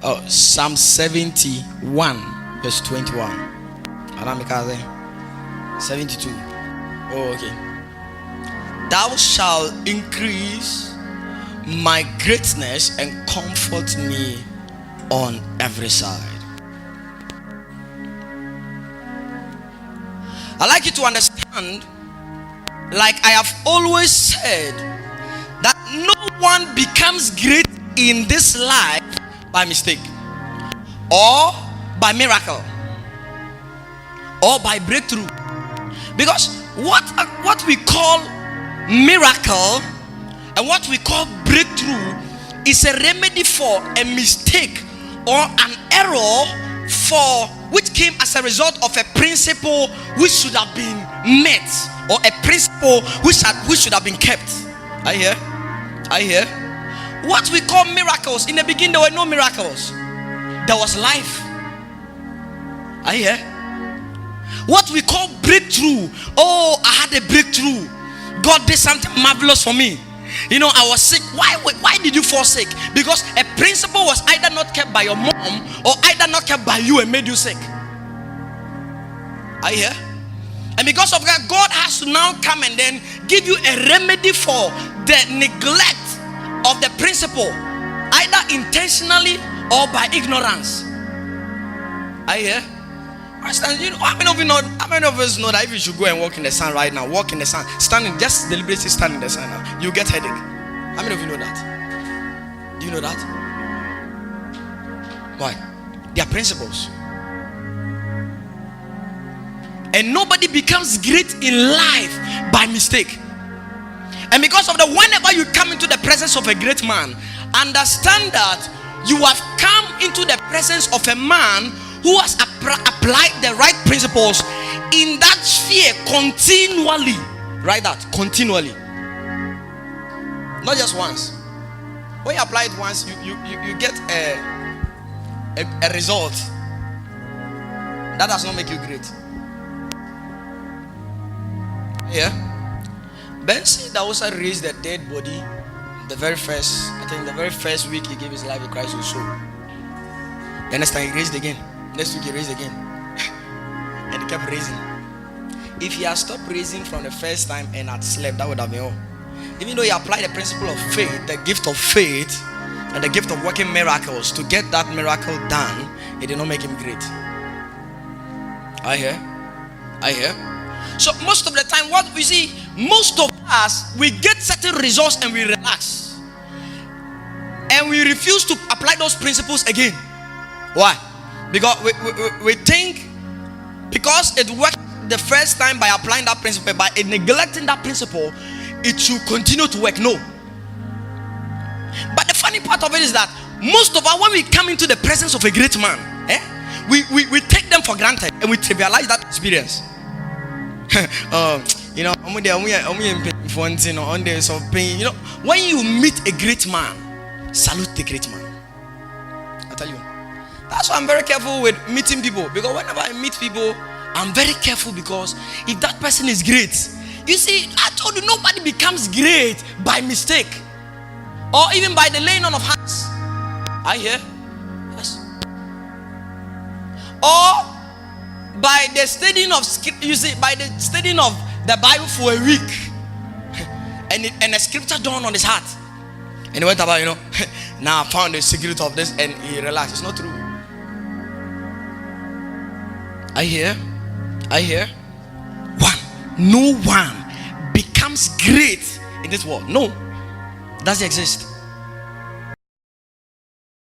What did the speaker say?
Oh, Psalm 71 verse 21. Anamikaze 72. Oh, okay. Thou shalt increase my greatness and comfort me on every side. I like you to understand, like I have always said, that no one becomes great in this life by mistake, or by miracle, or by breakthrough. Because what we call miracle and what we call breakthrough is a remedy for a mistake or an error for which came as a result of a principle which should have been met, or a principle which should have been kept. I hear. What we call miracles, in the beginning there were no miracles. There was life. I hear. What we call breakthrough. Oh, I had a breakthrough. God did something marvelous for me. You know, I was sick. Why did you fall sick? Because a principle was either not kept by your mom, or either not kept by you and made you sick. I hear. And because of that, God has to now come and then give you a remedy for the neglect of the principle, either intentionally or by ignorance. I hear. You know, how many of us know that if you should go and walk in the sun right now, walk in the sun, standing, just deliberately stand in the sun now, you get headache? How many of you know that? Do you know that? Why? They are principles. And nobody becomes great in life by mistake. And because of that, whenever you come into the presence of a great man, understand that you have come into the presence of a man who has applied the right principles in that sphere continually. Write that, continually. Not just once. When you apply it once, you get a result. That does not make you great. Yeah. Bensi that also raised the dead body the very first week he gave his life to Christ or so. The next time he raised again. Next week he raised again. And he kept raising. If he had stopped raising from the first time and had slept, that would have been all. Even though he applied the principle of faith, the gift of faith, and the gift of working miracles to get that miracle done, it did not make him great. I hear. So most of the time, what we see, most of us, we get certain results and we relax. And we refuse to apply those principles again. Why? Because we think, because it worked the first time by applying that principle, by neglecting that principle, it should continue to work. No. But the funny part of it is that most of us, when we come into the presence of a great man, we take them for granted and we trivialize that experience. You know, when you meet a great man, salute the great man. I tell you, that's why I'm very careful with meeting people, because whenever I meet people, I'm very careful, because if that person is great, you see, I told you, nobody becomes great by mistake or even by the laying on of hands. I hear. Yes. Or by the studying of, you see, by the studying of the Bible for a week, and a scripture dawned on his heart, and he went about, you know, now I found the secret of this, and he relaxed. It's not true. I hear. No one becomes great in this world. No, doesn't exist.